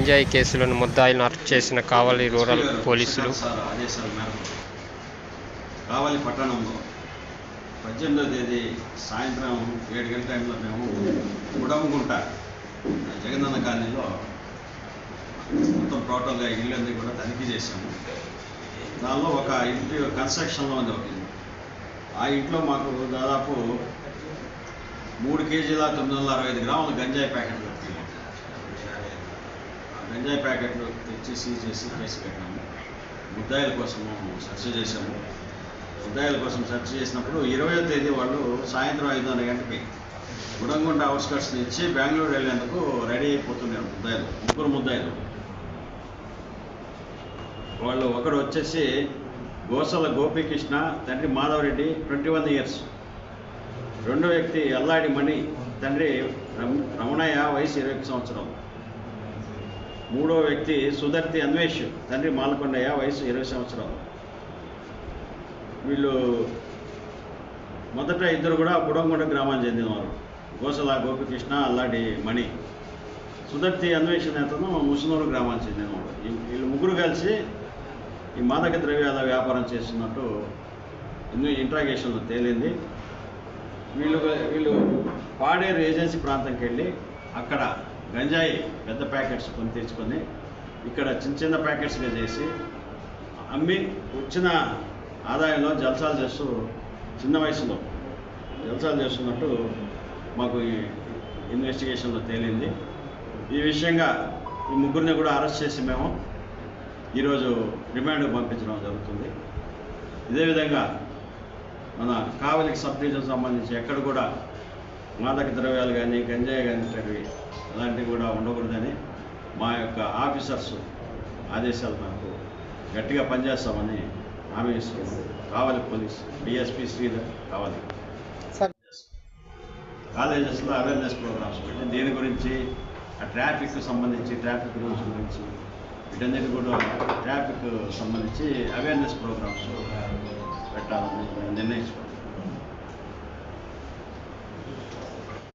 గంజాయి కేసులను ముద్దాయిలను అరెస్ట్ చేసిన కావలి రూరల్ పోలీసులు. కావలి పట్టణంలో 18వ తేదీ సాయంత్రం 7 గంటల టైంలో మేము గుడమగుంట జగనన్న కాలనీలో మొత్తం టోటల్గా ఇళ్ళన్నీ కూడా తనిఖీ చేశాము. దానిలో ఒక ఇంటి కన్స్ట్రక్షన్లో ఉంది ఒక ఇల్లు. ఆ ఇంట్లో మాకు దాదాపు 3 కేజీల 965 గ్రాముల గంజాయి ప్యాకెట్లు దొరికింది. గంజాయి ప్యాకెట్లు తెచ్చి సీజ్ చేసి కేసు పెట్టాము. ముద్దాయిల కోసము సెర్చ్ చేశాము. ముద్దాయిల కోసం సెర్చ్ చేసినప్పుడు 20వ తేదీ వాళ్ళు సాయంత్రం 5:30 గంటకి గుడంగుంట అవుట్స్కట్స్ నుంచి బెంగళూరు వెళ్ళేందుకు రెడీ అయిపోతున్నారు ముద్దాయిలు, 3 ముద్దాయిలు. వాళ్ళు ఒకడు వచ్చేసి గోసల గోపీకృష్ణ, తండ్రి మాధవరెడ్డి, 21 ఇయర్స్. రెండో వ్యక్తి అల్లాడి మణి, తండ్రి రమణయ్య, వయసు 21 సంవత్సరాలు. మూడో వ్యక్తి సుధర్తి అన్వేష్, తండ్రి మాలకొండయ్య, వయసు 20 సంవత్సరాలు. వీళ్ళు మొదట ఇద్దరు కూడా బుడంగుంట గ్రామానికి చెందినవారు, గోసల గోపీకృష్ణ, అల్లాడి మణి. సుధర్తి అన్వేష్ నేతను ముసునూరు గ్రామానికి చెందినవాడు. వీళ్ళు ముగ్గురు కలిసి ఈ మాదక ద్రవ్యాల వ్యాపారం చేస్తున్నట్టు ఇంట్రాగేషన్లో తేలింది. వీళ్ళు పాడేరు ఏజెన్సీ ప్రాంతంకి వెళ్ళి అక్కడ గంజాయి పెద్ద ప్యాకెట్స్ కొని తెచ్చుకొని ఇక్కడ చిన్న చిన్న ప్యాకెట్స్గా చేసి అమ్మి వచ్చిన ఆదాయంలో జల్సాలు చేస్తూ చిన్న వయసులో జల్సాలు చేస్తున్నట్టు మాకు ఈ ఇన్వెస్టిగేషన్లో తేలింది. ఈ విషయంగా ఈ ముగ్గురిని కూడా అరెస్ట్ చేసి మేము ఈరోజు రిమాండ్కు పంపించడం జరుగుతుంది. ఇదే విధంగా మన కావలికి సబ్ డివిజన్ సంబంధించి ఎక్కడ కూడా మాదక ద్రవ్యాలు కానీ గంజాయి కానీ అలాంటివి కూడా ఉండకూడదని మా యొక్క ఆఫీసర్స్ ఆదేశాలు మనకు గట్టిగా పనిచేస్తామని హామీ ఇస్తున్నాం. కావలి పోలీస్ డిఎస్పీ శ్రీధర్ కావలి. కాలేజెస్లో అవేర్నెస్ ప్రోగ్రామ్స్ పెట్టి దీని గురించి ఆ ట్రాఫిక్ సంబంధించి ట్రాఫిక్ రూల్స్ గురించి వీటన్నిటి కూడా ట్రాఫిక్ సంబంధించి అవేర్నెస్ ప్రోగ్రామ్స్ పెట్టాలని నిర్ణయించుకున్నాం.